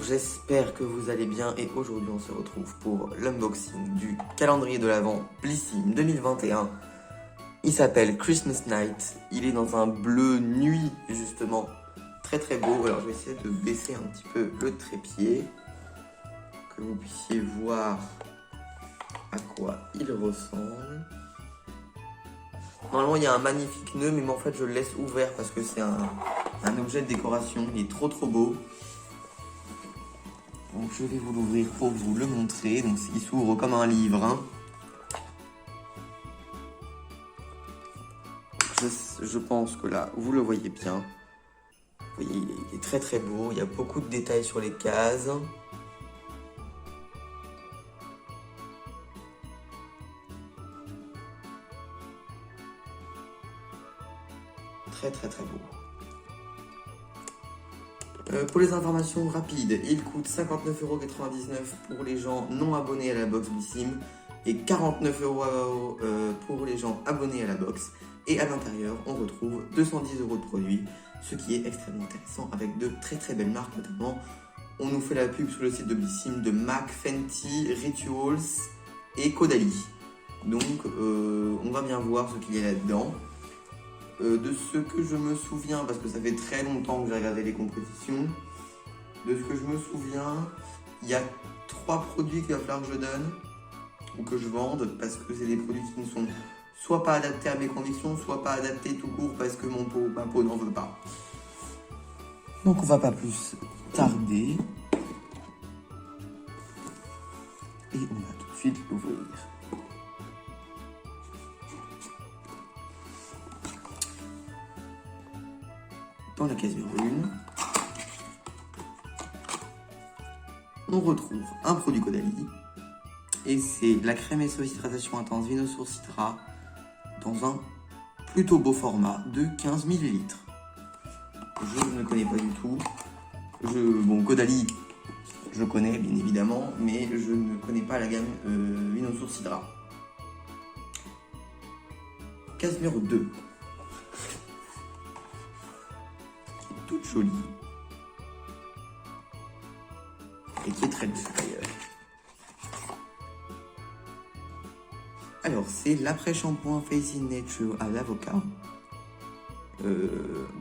j'espère que vous allez bien et aujourd'hui on se retrouve pour l'unboxing du calendrier de l'Avent Blissim 2021. Il s'appelle Christmas Night, il est dans un bleu nuit justement, très très beau. Alors je vais essayer de baisser un petit peu le trépied, que vous puissiez voir à quoi il ressemble. Normalement il y a un magnifique nœud, mais en fait je le laisse ouvert parce que c'est un objet de décoration, il est trop beau. Donc je vais vous l'ouvrir pour vous le montrer. Donc il s'ouvre comme un livre. Hein. Je pense que là, vous le voyez bien. Vous voyez, il est très beau. Il y a beaucoup de détails sur les cases. Très beau. Pour les informations rapides, il coûte 59,99 € pour les gens non abonnés à la box Blissim et 49 € pour les gens abonnés à la box. Et à l'intérieur, on retrouve 210 € de produits, ce qui est extrêmement intéressant avec de très belles marques notamment. On nous fait la pub sur le site de Blissim de MAC, Fenty, Rituals et Caudalie. Donc on va bien voir ce qu'il y a là-dedans. De ce que je me souviens, parce que ça fait très longtemps que j'ai regardé les compositions, de ce que je me souviens, il y a 3 produits qu'il va falloir que je donne ou que je vende, parce que c'est des produits qui ne sont soit pas adaptés à mes convictions, soit pas adaptés tout court parce que ma peau n'en veut pas. Donc on va pas plus tarder. Et on va tout de suite l'ouvrir. Dans la case numéro 1, on retrouve un produit Caudalie. Et c'est la crème SOS Hydratation Intense Vinosource Citra dans un plutôt beau format de 15 ml. Je ne connais pas du tout. Bon, Caudalie, je connais bien évidemment, mais je ne connais pas la gamme Vinosource Citra. Case numéro 2. Toute jolie et qui est très douce d'ailleurs. Alors c'est l'après-shampoing Face in Nature à l'avocat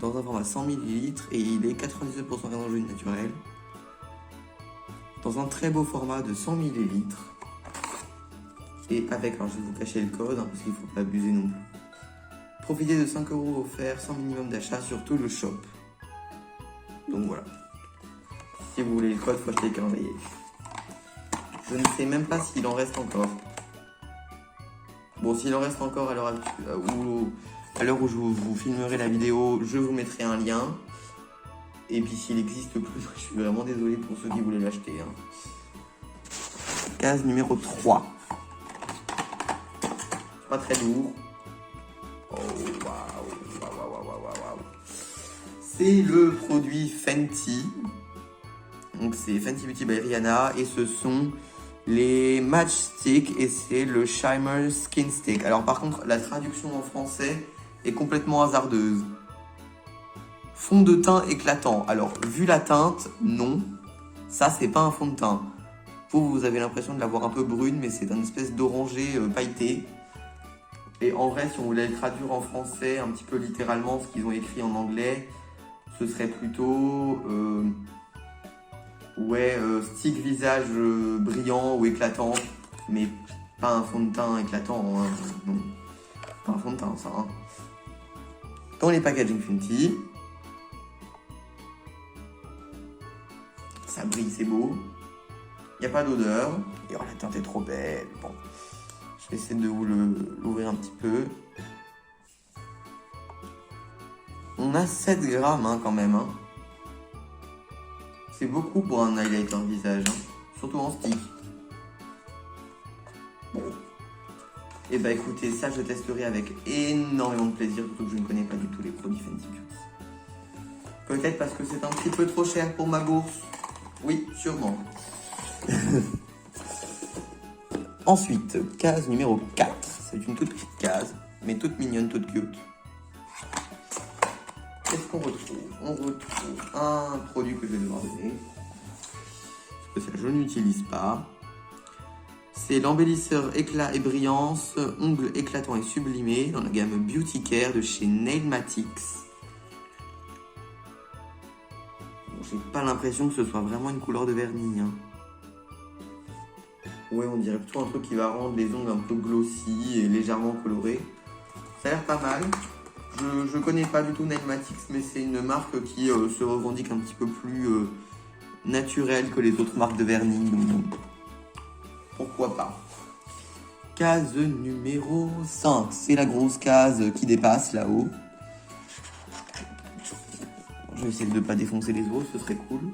dans un format 100 ml et il est 97% d'origine naturelle dans un très beau format de 100 ml et avec, alors je vais vous cacher le code hein, parce qu'il ne faut pas abuser non plus. Profitez de 5 € offerts sans minimum d'achat sur tout le shop. Donc voilà, si vous voulez le code, il faut acheter le calendrier. Je ne sais même pas s'il en reste encore. Bon, s'il en reste encore à l'heure où je vous filmerai la vidéo, je vous mettrai un lien. Et puis s'il n'existe plus, je suis vraiment désolé pour ceux qui voulaient l'acheter. Hein. Case numéro 3. Pas très lourd. Oh, waouh. C'est le produit Fenty. Donc c'est Fenty Beauty by Rihanna et ce sont les Match Stick et c'est le Shimmer Skin Stick. Alors par contre la traduction en français est complètement hasardeuse. Fond de teint éclatant. Alors vu la teinte, non. Ça c'est pas un fond de teint. Vous avez l'impression de l'avoir un peu brune, mais c'est une espèce d'orangé pailleté. Et en vrai, si on voulait le traduire en français, un petit peu littéralement ce qu'ils ont écrit en anglais, ce serait plutôt stick visage brillant ou éclatant, mais pas un fond de teint éclatant, hein, non, pas un fond de teint ça. Hein. Dans les packaging Fenty, ça brille, c'est beau, il n'y a pas d'odeur, et la teinte est trop belle. Bon, je vais essayer de vous l'ouvrir un petit peu. On a 7 grammes hein, quand même. Hein. C'est beaucoup pour un highlighter visage, hein. Surtout en stick. Bon. Et bah écoutez, ça je testerai avec énormément de plaisir, surtout que je ne connais pas du tout les produits Fenty Beauty. Peut-être parce que c'est un petit peu trop cher pour ma bourse. Oui, sûrement. Ensuite, case numéro 4. C'est une toute petite case, mais toute mignonne, toute cute. Qu'est-ce qu'on retrouve? On retrouve un produit que je vais devoir donner. spécial, je n'utilise pas. C'est l'embellisseur éclat et brillance, ongles éclatants et sublimés dans la gamme Beauty Care de chez Nailmatics. Bon, j'ai pas l'impression que ce soit vraiment une couleur de vernis. Hein. Ouais, on dirait plutôt un truc qui va rendre les ongles un peu glossy et légèrement colorés. Ça a l'air pas mal. Je connais pas du tout Nailmatics, mais c'est une marque qui se revendique un petit peu plus naturelle que les autres marques de vernis. Donc, pourquoi pas. Case numéro 5. C'est la grosse case qui dépasse là-haut. Je vais essayer de ne pas défoncer les autres, ce serait cool. Vous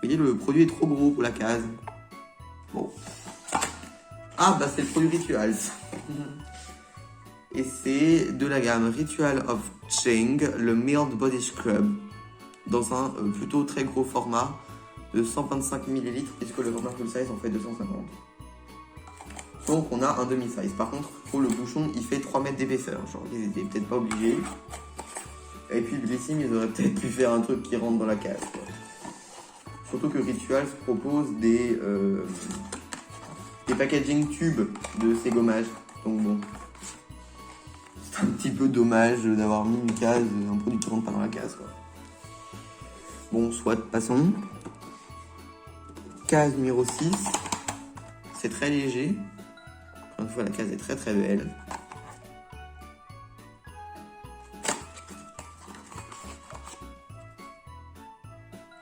voyez, le produit est trop gros pour la case. Bon. Ah, bah c'est le produit Rituals. Et c'est de la gamme Ritual of Ching, le Mild Body Scrub. Dans un plutôt très gros format de 125 ml, puisque le format full size en fait 250. Donc on a un demi-size. Par contre, pour le bouchon, il fait 3 mètres d'épaisseur. Genre, ils étaient peut-être pas obligés. Et puis Blissim, ils auraient peut-être pu faire un truc qui rentre dans la case. Quoi. Surtout que Rituals propose des packaging tubes de ces gommages. Donc bon, c'est un petit peu dommage d'avoir mis une case, un produit qui rentre pas dans la case. Quoi. Bon, soit, passons. Case numéro 6. C'est très léger. Encore une fois, la case est très très belle.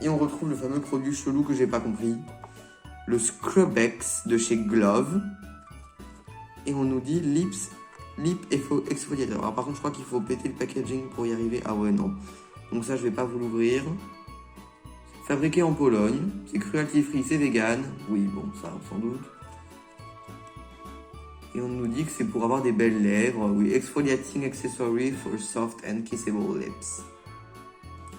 Et on retrouve le fameux produit chelou que j'ai pas compris. Le Scrub-X de chez Glove. Et on nous dit Lip Exfoliator. Alors par contre, je crois qu'il faut péter le packaging pour y arriver. Ah ouais, non. Donc ça, je vais pas vous l'ouvrir. Fabriqué en Pologne. C'est cruelty free, c'est vegan. Oui, bon, ça, sans doute. Et on nous dit que c'est pour avoir des belles lèvres. Oui, exfoliating accessory for soft and kissable lips.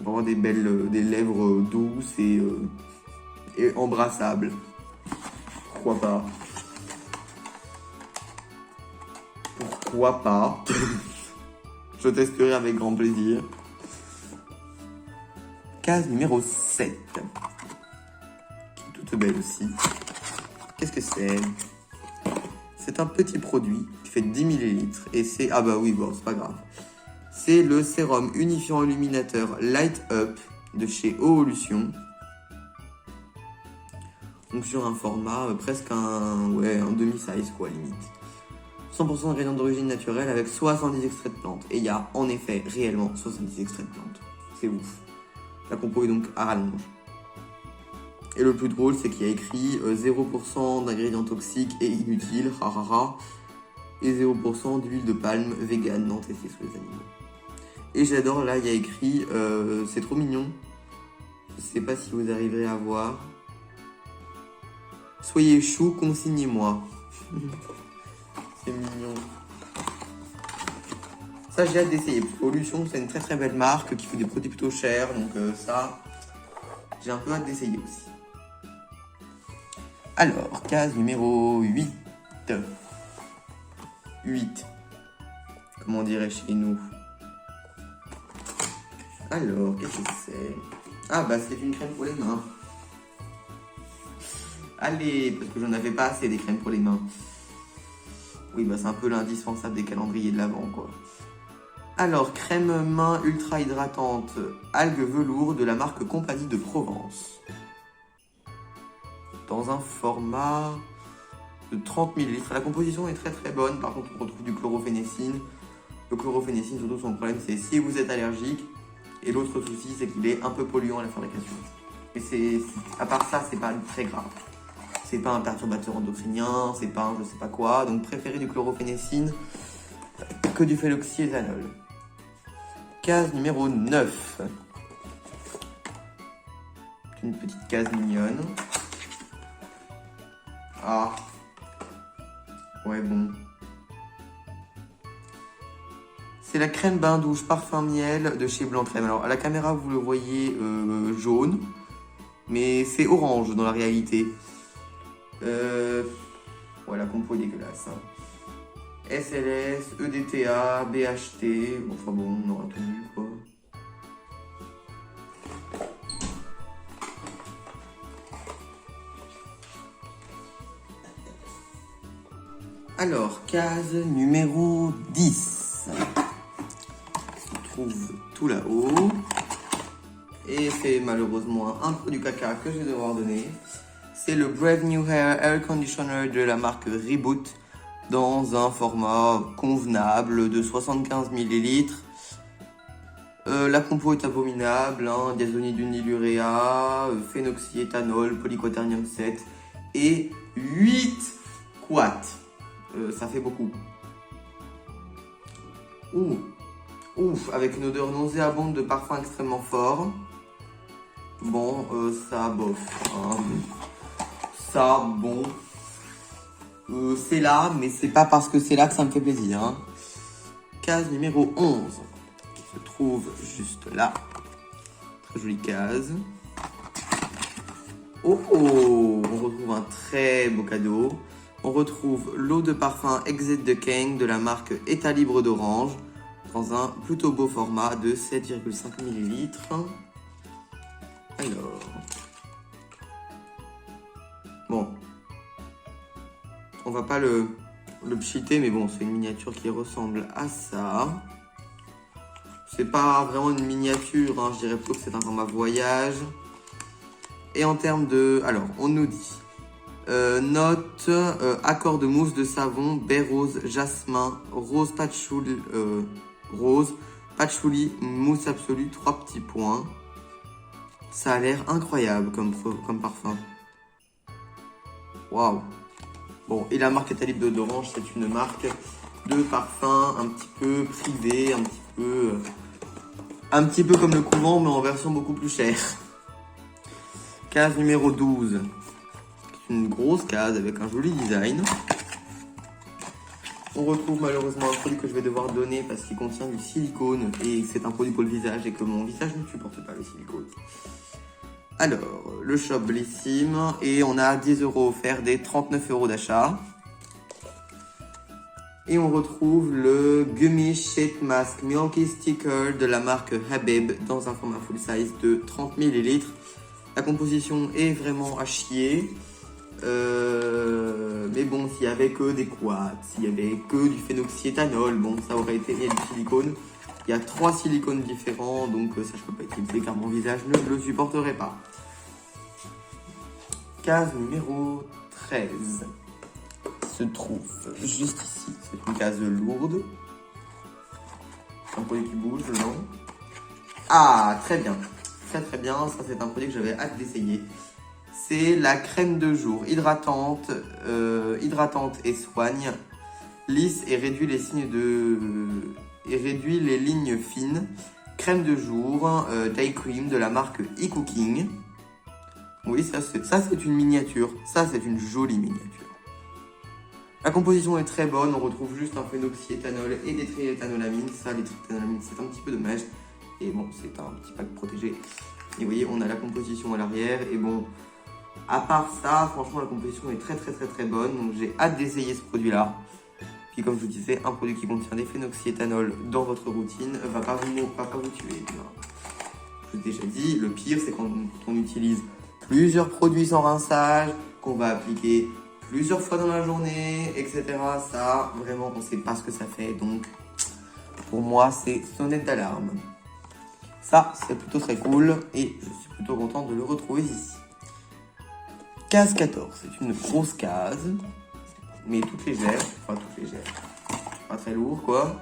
Pour avoir des lèvres douces et embrassables. Pourquoi pas? Pourquoi pas? Je testerai avec grand plaisir. Case numéro 7. Qui est toute belle aussi. Qu'est-ce que c'est? C'est un petit produit qui fait 10 ml. Et c'est... Ah bah oui, bon, c'est pas grave. C'est le sérum unifiant illuminateur Light Up de chez Oolution. Donc sur un format presque un demi-size quoi limite. 100% d'ingrédients d'origine naturelle avec 70 extraits de plantes. Et il y a en effet réellement 70 extraits de plantes. C'est ouf. La compo est donc à rallonge. Et le plus drôle c'est qu'il y a écrit 0% d'ingrédients toxiques et inutiles, et 0% d'huile de palme vegan non testée sur les animaux. Et j'adore, là il y a écrit, c'est trop mignon. Je sais pas si vous arriverez à voir. Soyez chou, consignez-moi. C'est mignon. Ça j'ai hâte d'essayer. Oolution c'est une très très belle marque qui fait des produits plutôt chers. Donc ça, j'ai un peu hâte d'essayer aussi. Alors, case numéro 8. 8. Comment on dirait chez nous? Alors, qu'est-ce que c'est? Ah bah c'est une crème pour les mains. Allez, parce que j'en avais pas assez des crèmes pour les mains. Oui, bah c'est un peu l'indispensable des calendriers de l'Avent, quoi. Alors, crème main ultra hydratante, algues velours de la marque Compagnie de Provence. Dans un format de 30 ml. La composition est très très bonne, par contre on retrouve du chlorophénécine. Le chlorophénécine, surtout son problème, c'est si vous êtes allergique. Et l'autre souci, c'est qu'il est un peu polluant à la fabrication. Et à part ça, c'est pas très grave. C'est pas un perturbateur endocrinien, c'est pas un je sais pas quoi. Donc préférez du chlorophénécine que du phénoxyéthanol. Case numéro 9. Une petite case mignonne. Ah. Ouais, bon. C'est la crème bain douche parfum miel de chez Blanc Crème. Alors à la caméra vous le voyez jaune, mais c'est orange dans la réalité. Ouais, la compo est dégueulasse. Hein. SLS, EDTA, BHT, enfin bon, on aura tout vu quoi. Alors, case numéro 10. On trouve tout là-haut. Et c'est malheureusement un produit caca que je vais devoir donner. C'est le Brave New Air Conditioner de la marque Reboot dans un format convenable de 75 ml. La compo est abominable, hein, diazoniduryluréa, phénoxyéthanol, polyquaternium 7 et 8 watts. Ça fait beaucoup. Ouf, avec une odeur nauséabonde de parfum extrêmement fort. Bon, ça bof. Hein. Ça, bon. C'est là, mais c'est pas parce que c'est là que ça me fait plaisir. Hein. Case numéro 11. Qui se trouve juste là. Très jolie case. Oh, on retrouve un très beau cadeau. On retrouve l'eau de parfum Exit the King de la marque État libre d'orange dans un plutôt beau format de 7,5 ml. Alors, bon, on va pas le pchiter, mais bon, c'est une miniature qui ressemble à ça. C'est pas vraiment une miniature, hein, je dirais plutôt que c'est un format voyage. Et en termes de... Alors, on nous dit... note, accord de mousse de savon, baie rose, jasmin, rose patchouli, mousse absolue, 3 petits points. Ça a l'air incroyable comme parfum. Waouh. Bon, et la marque État libre d'orange, c'est une marque de parfum un petit peu privé, un petit peu comme le couvent, mais en version beaucoup plus chère. Case numéro 12. Une grosse case avec un joli design. On retrouve malheureusement un produit que je vais devoir donner parce qu'il contient du silicone et c'est un produit pour le visage et que mon visage ne supporte pas le silicone. Alors, le shop Blissim et on a 10 € offerts des 39 € d'achat. Et on retrouve le Gummy Sheet Mask Milky Sticker de la marque Habib dans un format full size de 30 ml. La composition est vraiment à chier. Mais bon, s'il y avait que des quads, s'il y avait que du phénoxyéthanol, bon, ça aurait été du silicone. Il y a 3 silicones différents, donc ça je peux pas utiliser car mon visage ne le supporterait pas. Case numéro 13 se trouve juste ici. C'est une case lourde. Un produit qui bouge, non? Ah, très bien. Très bien, ça c'est un produit que j'avais hâte d'essayer. C'est la crème de jour hydratante et soigne, lisse et réduit les lignes fines. Crème de jour Day Cream de la marque eCooking. Oui, ça c'est une miniature. Ça c'est une jolie miniature. La composition est très bonne. On retrouve juste un phénoxyéthanol et des triéthanolamines. Ça, les triéthanolamines, c'est un petit peu dommage. Et bon, c'est un petit pack protégé. Et vous voyez, on a la composition à l'arrière. Et bon, à part ça, franchement, la composition est très bonne. Donc, j'ai hâte d'essayer ce produit-là. Puis, comme je vous disais, un produit qui contient des phénoxyéthanol dans votre routine va pas vous tuer. Je vous ai déjà dit, le pire, c'est quand on utilise plusieurs produits sans rinçage, qu'on va appliquer plusieurs fois dans la journée, etc. Ça, vraiment, on ne sait pas ce que ça fait. Donc, pour moi, c'est sonnette d'alarme. Ça, c'est plutôt très cool et je suis plutôt content de le retrouver ici. Case 14, c'est une grosse case, mais toute légère. Enfin, toute légère. Pas très lourd, quoi.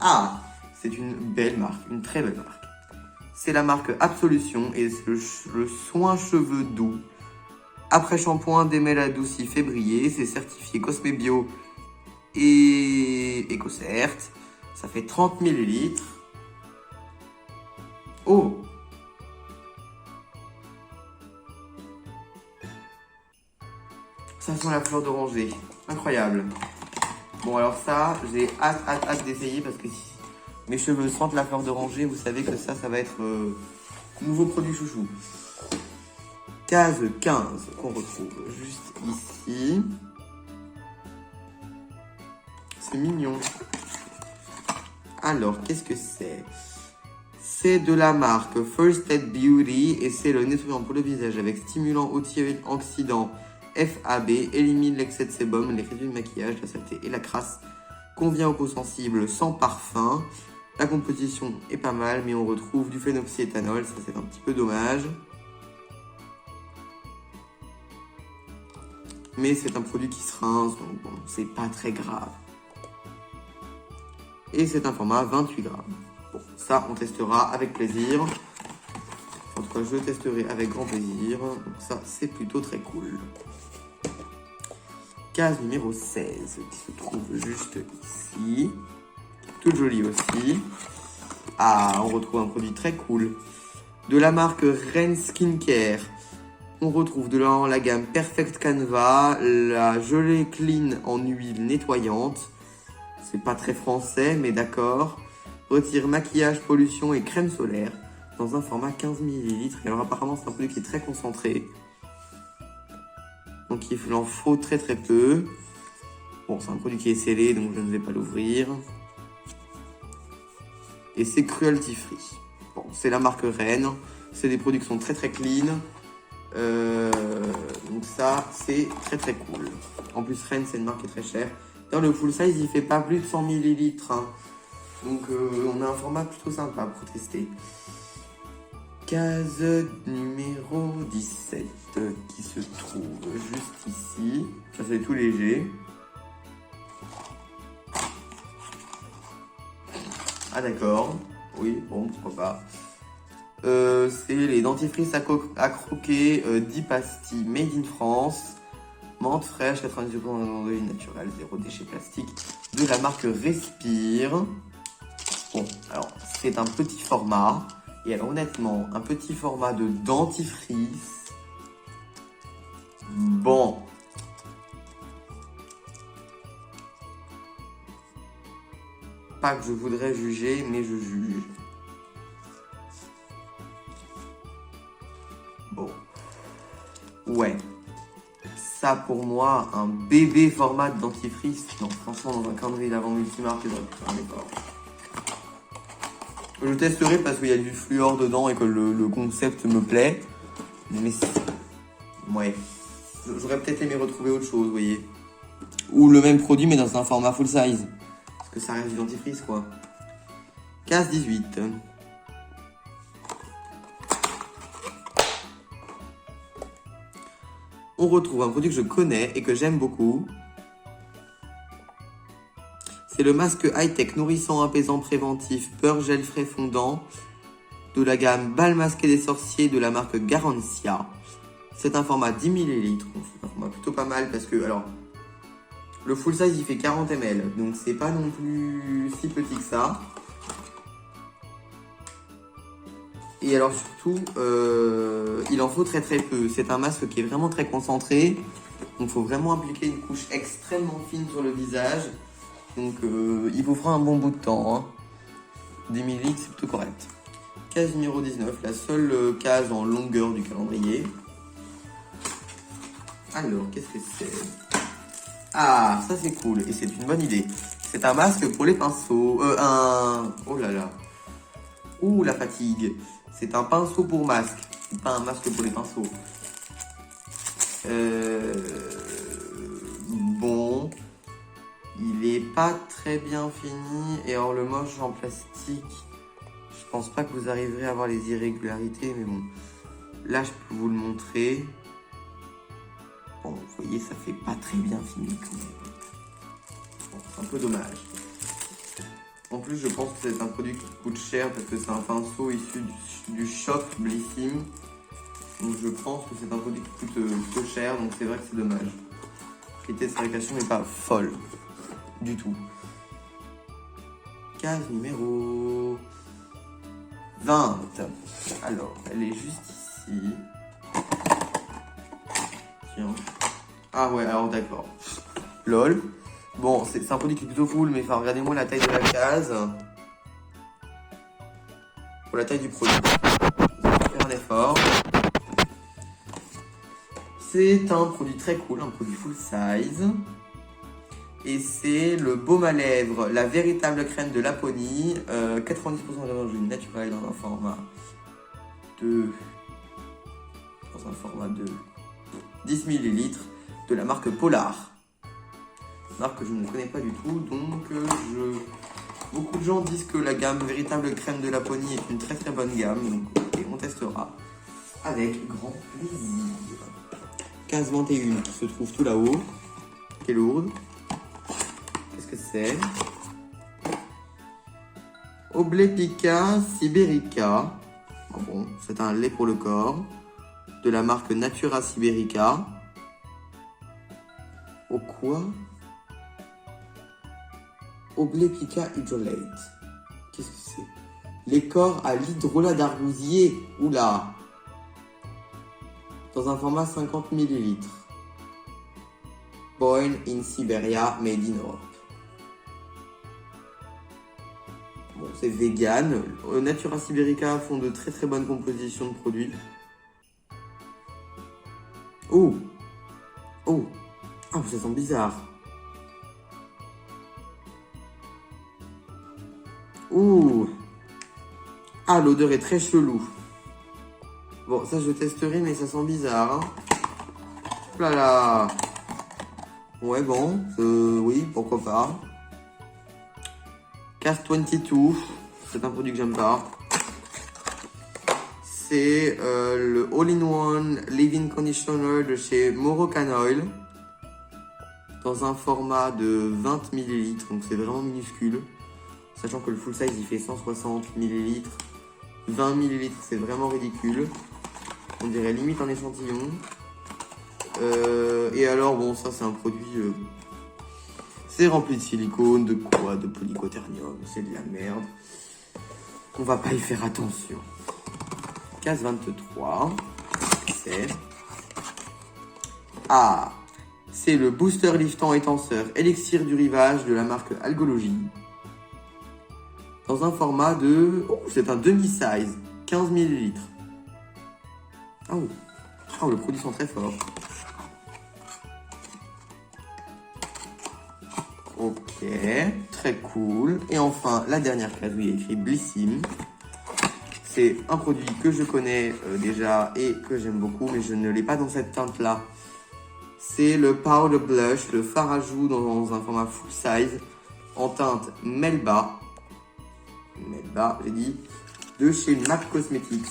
Ah, c'est une belle marque, une très belle marque. C'est la marque Absolution et c'est le soin cheveux doux. Après shampoing, démêle adouci fait briller. C'est certifié Cosme Bio et EcoCert. Ça fait 30 ml. Oh! Ça sent la fleur d'oranger. Incroyable. Bon, alors ça, j'ai hâte d'essayer parce que si mes cheveux sentent la fleur d'oranger, vous savez que ça va être nouveau produit chouchou. Case 15 qu'on retrouve juste ici. C'est mignon. Alors, qu'est-ce que c'est? C'est de la marque First Aid Beauty et c'est le nettoyant pour le visage avec stimulant antioxydant FAB, élimine l'excès de sébum, les résidus de maquillage, la saleté et la crasse. Convient aux peaux sensibles sans parfum. La composition est pas mal, mais on retrouve du phénoxyéthanol, ça c'est un petit peu dommage. Mais c'est un produit qui se rince, donc bon, c'est pas très grave. Et c'est un format 28 grammes. Bon, ça on testera avec plaisir. En tout cas, je le testerai avec grand plaisir. Donc ça, c'est plutôt très cool. Case numéro 16, qui se trouve juste ici. Toute jolie aussi. Ah, on retrouve un produit très cool. De la marque Ren Skincare. On retrouve dans la gamme Perfect Canva, la gelée clean en huile nettoyante. C'est pas très français, mais d'accord. Retire maquillage, pollution et crème solaire dans un format 15 ml. Et alors apparemment, c'est un produit qui est très concentré. Donc il en faut très très peu. Bon, c'est un produit qui est scellé, donc je ne vais pas l'ouvrir. Et c'est cruelty free. Bon, c'est la marque Ren. C'est des produits qui sont très très clean. Donc ça, c'est très très cool. En plus, Ren, c'est une marque qui est très chère. Dans le full size, il fait pas plus de 100 ml. Hein. Donc on a un format plutôt sympa pour tester. Case numéro 17 qui se trouve juste ici. Ça c'est tout léger. Ah d'accord. Oui, bon, pourquoi pas. C'est les dentifrices à croquer 10 pastilles made in France. Menthe fraîche, 90% d'origine naturelle, 0 déchets plastiques. De la marque Respire. Bon, alors c'est un petit format. Et alors honnêtement, un petit format de dentifrice. Bon. Pas que je voudrais juger, mais je juge. Bon. Ouais. Ça pour moi, un bébé format de dentifrice. Non, franchement, dans un calendrier d'avant multimarque, j'aurais pu faire un effort. Je testerai parce qu'il y a du fluor dedans et que le concept me plaît. Mais ouais. J'aurais peut-être aimé retrouver autre chose, vous voyez. Ou le même produit mais dans un format full size. Parce que ça reste du dentifrice quoi. Case 18. On retrouve un produit que je connais et que j'aime beaucoup. C'est le masque high-tech nourrissant, apaisant, préventif, beurre gel frais fondant de la gamme Bal masqué des sorciers de la marque Garancia. C'est un format 10 ml, donc c'est un format plutôt pas mal parce que, alors, le full size il fait 40 ml, donc c'est pas non plus si petit que ça. Et alors surtout, il en faut très très peu. C'est un masque qui est vraiment très concentré, donc il faut vraiment appliquer une couche extrêmement fine sur le visage. Donc il vous fera un bon bout de temps. Hein. 10 ml, c'est plutôt correct. Case numéro 19, la seule case en longueur du calendrier. Alors, qu'est-ce que c'est? Ah, ça c'est cool et c'est une bonne idée. C'est un masque pour les pinceaux. Oh là là. Ouh, la fatigue. C'est un pinceau pour masque. C'est pas un masque pour les pinceaux. Bon. Il est pas très bien fini. Et alors le moche en plastique, je pense pas que vous arriverez à voir les irrégularités. Mais bon, là je peux vous le montrer. Bon, vous voyez, ça fait pas très bien fini quand même. Bon, c'est un peu dommage. En plus, je pense que c'est un produit qui coûte cher parce que c'est un pinceau issu du shop Blissim. Donc je pense que c'est un produit qui coûte plutôt cher, donc c'est vrai que c'est dommage. La qualité de fabrication n'est pas folle du tout. Case numéro 20. Alors, elle est juste ici. Tiens. Ah ouais, alors d'accord. LOL. Bon, c'est un produit qui est plutôt cool, mais enfin, regardez-moi la taille de la case. Pour la taille du produit. Je vais faire un effort. C'est un produit très cool, un produit full size. Et c'est le baume à lèvres, la véritable crème de Laponie. 90% d'origine naturelle dans un format de 10 ml. de la marque Polar. Marque que je ne connais pas du tout, donc beaucoup de gens disent que la gamme véritable crème de Laponie est une très très bonne gamme, donc okay, on testera avec grand plaisir. Case 21 qui se trouve tout là-haut, qui est lourde. Qu'est-ce que c'est? Oblepica siberica. Bon, c'est un lait pour le corps de la marque Natura Siberica. Au quoi? Oblepica Hydrolate. Qu'est-ce que c'est? Les corps à l'hydrolat d'argousier. Oula! Dans un format 50 ml. Born in Siberia, made in Europe. Bon, c'est vegan. Natura Siberica font de très très bonnes compositions de produits. Oh! Oh! Ah, ça sent bizarre. Ouh! Ah, l'odeur est très chelou. Bon, ça je testerai, mais ça sent bizarre. Hein. Oh là là! Ouais, bon, oui, pourquoi pas. Case 22, c'est un produit que j'aime pas. C'est le All-in-One Leave-In Conditioner de chez Moroccan Oil. Dans un format de 20 ml, donc c'est vraiment minuscule. Sachant que le full size il fait 160 ml. 20 ml, c'est vraiment ridicule. On dirait limite un échantillon. Et alors, bon, ça c'est un produit... c'est rempli de silicone, de quoi? De polyquaternium, c'est de la merde. On va pas y faire attention. Case 23, c'est... Ah, c'est le booster liftant et tenseur élixir du rivage de la marque Algologie. Dans un format de... Oh, c'est un demi-size, 15 ml. Oh. Oh, le produit sent très fort. Ok, très cool. Et enfin, la dernière case où il y a écrit Blissim. C'est un produit que je connais déjà et que j'aime beaucoup, mais je ne l'ai pas dans cette teinte-là. C'est le Powder Blush, le fard à joues dans un format full size, en teinte Melba. Melba, j'ai dit, de chez MAC Cosmetics.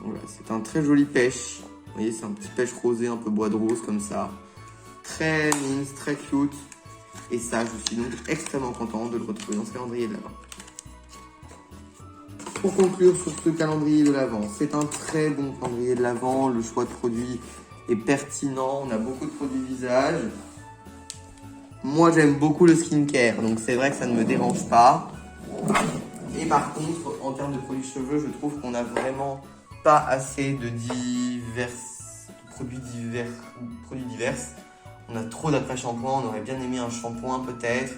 Voilà, c'est un très joli pêche. Vous voyez, c'est un petit pêche rosé, un peu bois de rose comme ça. Très mignon, très cute. Et ça, je suis donc extrêmement content de le retrouver dans ce calendrier de l'Avent. Pour conclure sur ce calendrier de l'Avent, c'est un très bon calendrier de l'Avent. Le choix de produits est pertinent. On a beaucoup de produits visage. Moi, j'aime beaucoup le skincare, donc c'est vrai que ça ne me dérange pas. Et par contre, en termes de produits cheveux, je trouve qu'on a vraiment pas assez de produits divers. On a trop d'après-shampoing, on aurait bien aimé un shampoing peut-être,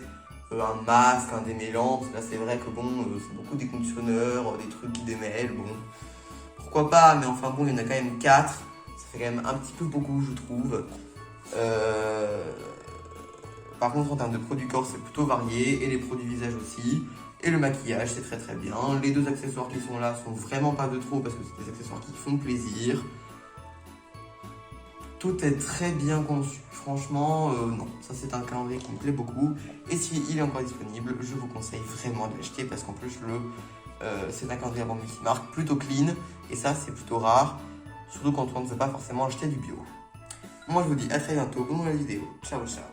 un masque, un démêlant. Là, c'est vrai que bon, c'est beaucoup des conditionneurs, des trucs qui démêlent, bon. Pourquoi pas, mais enfin bon, il y en a quand même 4. Ça fait quand même un petit peu beaucoup, je trouve. Par contre, en termes de produits corps, c'est plutôt varié, et les produits visage aussi. Et le maquillage, c'est très très bien. Les deux accessoires qui sont là sont vraiment pas de trop parce que c'est des accessoires qui font plaisir. Tout est très bien conçu. Franchement, non, ça c'est un calendrier qui me plaît beaucoup. Et s'il est encore disponible, je vous conseille vraiment de l'acheter parce qu'en plus, c'est un calendrier avant multimarque plutôt clean. Et ça, c'est plutôt rare, surtout quand on ne veut pas forcément acheter du bio. Moi, je vous dis à très bientôt pour une nouvelle vidéo. Ciao, ciao.